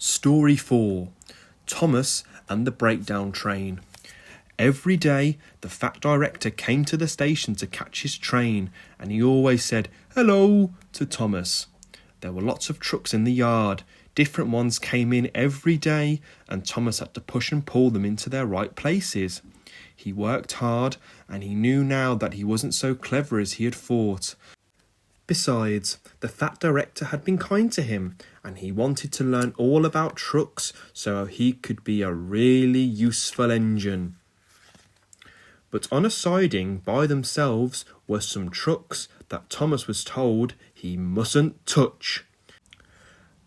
Story 4. Thomas and the Breakdown Train. Every day, the fat director came to the station to catch his train, and he always said, "Hello," to Thomas. There were lots of trucks in the yard. Different ones came in every day, and Thomas had to push and pull them into their right places. He worked hard, and he knew now that he wasn't so clever as he had thought. Besides, the fat director had been kind to him, and he wanted to learn all about trucks so he could be a really useful engine. But on a siding by themselves were some trucks that Thomas was told he mustn't touch.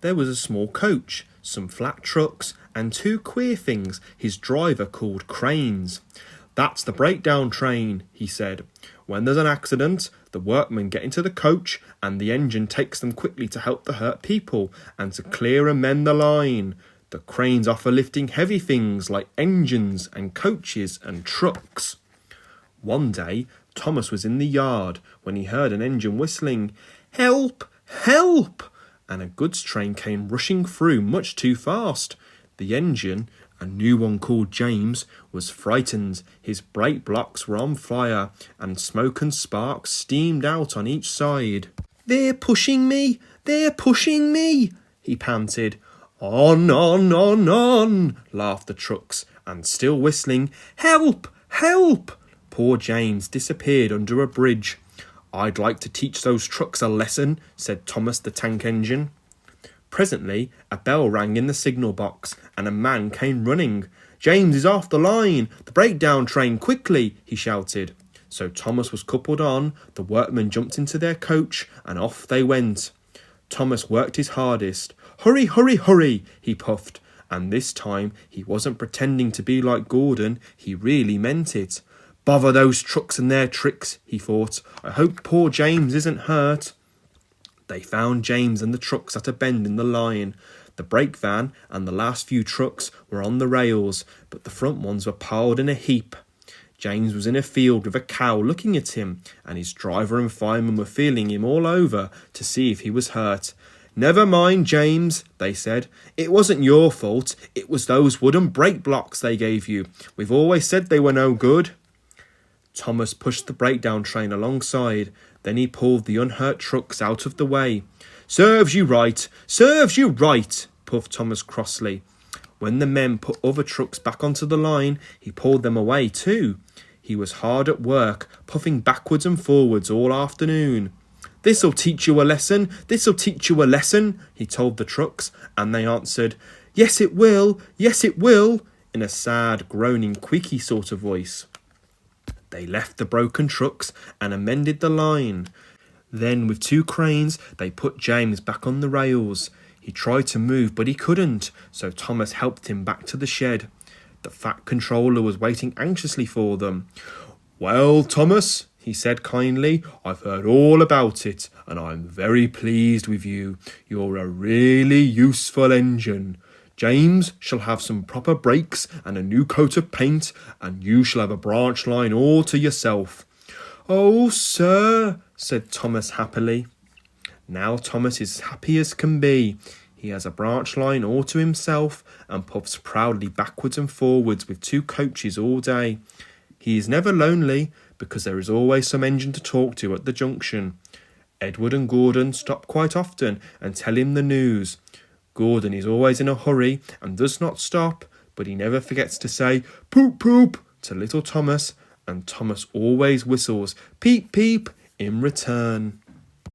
There was a small coach, some flat trucks, and two queer things his driver called cranes. "That's the breakdown train," he said. "When there's an accident, the workmen get into the coach and the engine takes them quickly to help the hurt people and to clear and mend the line. The cranes are for lifting heavy things like engines and coaches and trucks." One day, Thomas was in the yard when he heard an engine whistling, "Help! Help!" and a goods train came rushing through much too fast. The engine, a new one called James, was frightened. His brake blocks were on fire, and smoke and sparks steamed out on each side. "They're pushing me! They're pushing me!" he panted. On, laughed the trucks, and still whistling, "Help! Help!" Poor James disappeared under a bridge. "I'd like to teach those trucks a lesson," said Thomas the tank engine. Presently, a bell rang in the signal box, and a man came running. "James is off the line! The breakdown train, quickly!" he shouted. So Thomas was coupled on, the workmen jumped into their coach, and off they went. Thomas worked his hardest. "Hurry, hurry, hurry!" he puffed, and this time he wasn't pretending to be like Gordon, he really meant it. "Bother those trucks and their tricks," he thought. "I hope poor James isn't hurt." They found James and the trucks at a bend in the line. The brake van and the last few trucks were on the rails, but the front ones were piled in a heap. James was in a field with a cow looking at him, and his driver and fireman were feeling him all over to see if he was hurt. "Never mind, James," they said. "It wasn't your fault. It was those wooden brake blocks they gave you. We've always said they were no good." Thomas pushed the breakdown train alongside. Then he pulled the unhurt trucks out of the way. "Serves you right! Serves you right!" puffed Thomas crossly. When the men put other trucks back onto the line, he pulled them away too. He was hard at work, puffing backwards and forwards all afternoon. "This'll teach you a lesson! This'll teach you a lesson!" he told the trucks, and they answered, "Yes, it will! Yes, it will!" in a sad, groaning, squeaky sort of voice. They left the broken trucks and amended the line. Then, with two cranes, they put James back on the rails. He tried to move, but he couldn't, so Thomas helped him back to the shed. The fat controller was waiting anxiously for them. "Well, Thomas," he said kindly, "I've heard all about it, and I'm very pleased with you. You're a really useful engine. James shall have some proper brakes and a new coat of paint, and you shall have a branch line all to yourself." "Oh, sir," said Thomas happily. Now Thomas is happy as can be. He has a branch line all to himself and puffs proudly backwards and forwards with two coaches all day. He is never lonely because there is always some engine to talk to at the junction. Edward and Gordon stop quite often and tell him the news. Gordon is always in a hurry and does not stop, but he never forgets to say "poop poop" to little Thomas, and Thomas always whistles "peep peep" in return.